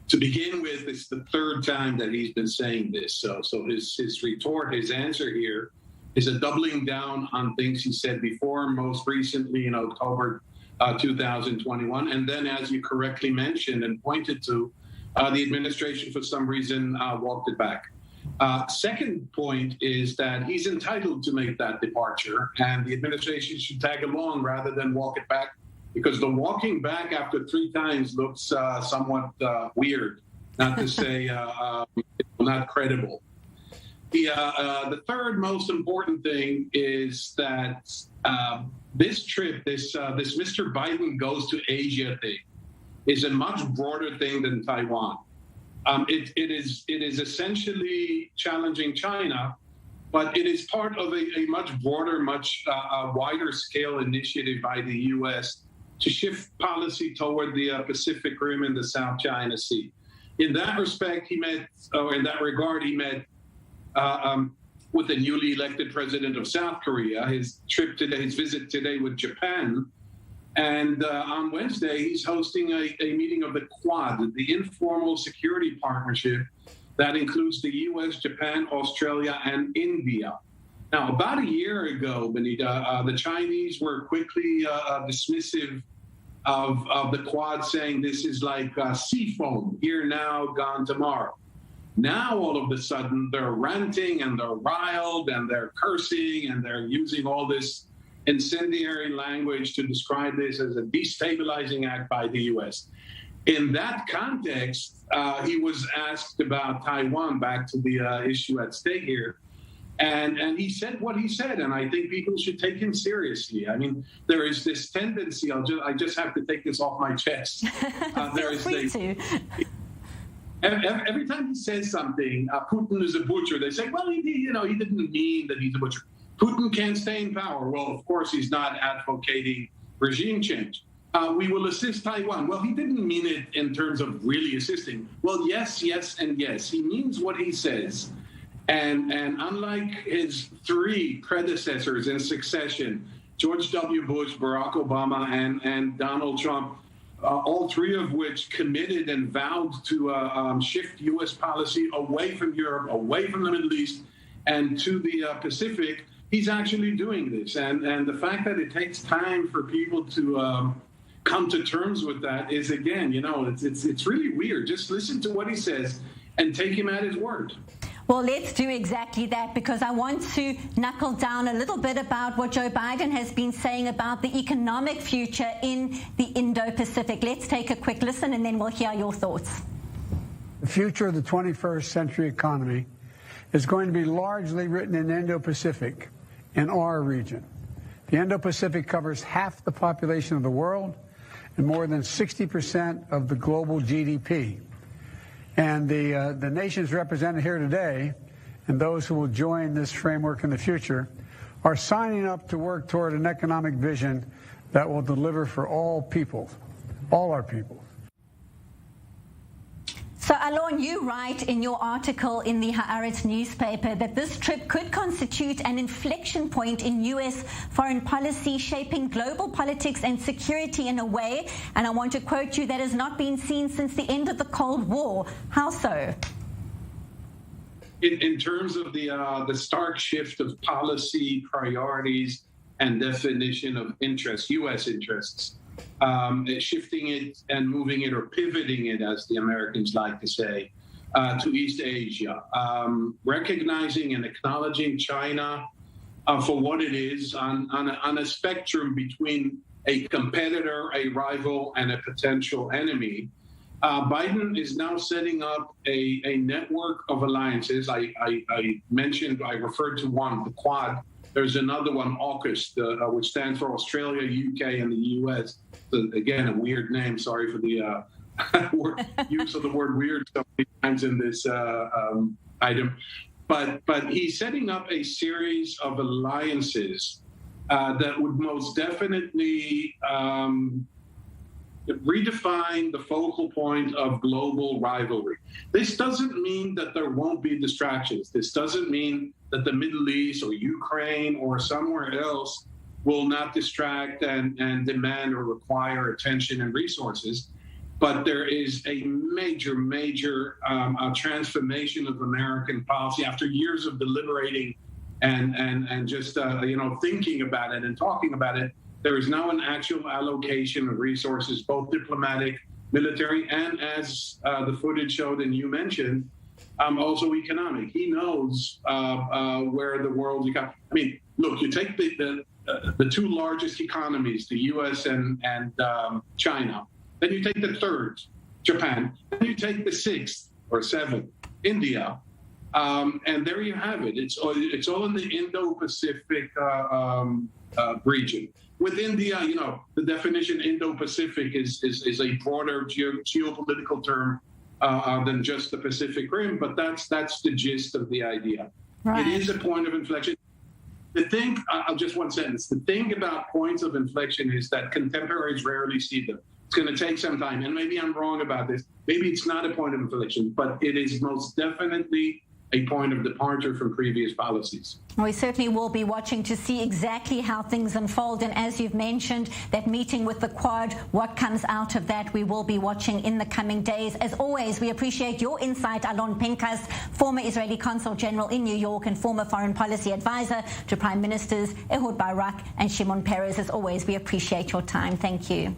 To begin with, it's the third time that he's been saying this. So his retort, his answer here is a doubling down on things he said before, most recently in October 2021. And then, as you correctly mentioned and pointed to, the administration, for some reason, walked it back. Second point is that he's entitled to make that departure, and the administration should tag along rather than walk it back, because the walking back after 3 times looks somewhat weird, not to say not credible. The third most important thing is that this trip, this Mr. Biden goes to Asia thing, is a much broader thing than Taiwan. It is essentially challenging China, but it is part of a much broader, much wider scale initiative by the U.S. to shift policy toward the Pacific Rim and the South China Sea. In that respect, he met with the newly elected president of South Korea. His visit today with Japan. And on Wednesday, he's hosting a meeting of the Quad, the informal security partnership that includes the U.S., Japan, Australia, and India. Now, about a year ago, Benita, the Chinese were quickly dismissive of the Quad, saying this is like sea foam, here now, gone tomorrow. Now, all of a sudden, they're ranting and they're riled and they're cursing and they're using all this incendiary language to describe this as a destabilizing act by the U.S. In that context, he was asked about Taiwan, back to the issue at stake here, and he said what he said, and I think people should take him seriously. I mean, there is this tendency, I just have to take this off my chest. Every time he says something, Putin is a butcher, they say, well, he didn't mean that he's a butcher. Putin can't stay in power. Well, of course, he's not advocating regime change. We will assist Taiwan. Well, he didn't mean it in terms of really assisting. Well, yes, and yes. He means what he says. And unlike his 3 predecessors in succession, George W. Bush, Barack Obama, and Donald Trump, all 3 of which committed and vowed to shift U.S. policy away from Europe, away from the Middle East, and to the Pacific, he's actually doing this. And the fact that it takes time for people to come to terms with that is, again, it's really weird. Just listen to what he says and take him at his word. Well, let's do exactly that, because I want to knuckle down a little bit about what Joe Biden has been saying about the economic future in the Indo-Pacific. Let's take a quick listen and then we'll hear your thoughts. The future of the 21st century economy is going to be largely written in Indo-Pacific, in our region. The Indo-Pacific covers half the population of the world and more than 60% of the global GDP. And the nations represented here today, and those who will join this framework in the future, are signing up to work toward an economic vision that will deliver for all people, all our people. So, Alon, you write in your article in the Haaretz newspaper that this trip could constitute an inflection point in U.S. foreign policy, shaping global politics and security in a way, and I want to quote you, that has not been seen since the end of the Cold War. How so? In terms of the stark shift of policy priorities and definition of interests, U.S. interests, shifting it and moving it, or pivoting it, as the Americans like to say, to East Asia, recognizing and acknowledging China for what it is on a spectrum between a competitor, a rival, and a potential enemy. Biden is now setting up a network of alliances. I referred to one, the Quad. There's another one, AUKUS, which stands for Australia, UK, and the US. So again, a weird name. Sorry for the use of the word weird so many times in this item. But he's setting up a series of alliances that would most definitely redefine the focal point of global rivalry. This doesn't mean that there won't be distractions. This doesn't mean that the Middle East or Ukraine or somewhere else will not distract and demand or require attention and resources. but there is a major transformation of American policy after years of deliberating and just thinking about it and talking about it. There is now an actual allocation of resources, both diplomatic, military, and as the footage showed and you mentioned, also economic. He knows where the world's economy. I mean, look, you take the two largest economies, the U.S. and China. Then you take the third, Japan. Then you take the sixth or seventh, India. And there you have it. It's all in the Indo-Pacific region. With India, the definition Indo-Pacific is a broader geopolitical term than just the Pacific Rim, but that's the gist of the idea. Right. It is a point of inflection. The thing, just one sentence, the thing about points of inflection is that contemporaries rarely see them. It's going to take some time, and maybe I'm wrong about this. Maybe it's not a point of inflection, but it is most definitely a point of departure from previous policies. We certainly will be watching to see exactly how things unfold. And as you've mentioned, that meeting with the Quad, what comes out of that, we will be watching in the coming days. As always, we appreciate your insight, Alon Pinkas, former Israeli Consul General in New York and former foreign policy advisor to Prime Ministers Ehud Barak and Shimon Peres. As always, we appreciate your time. Thank you.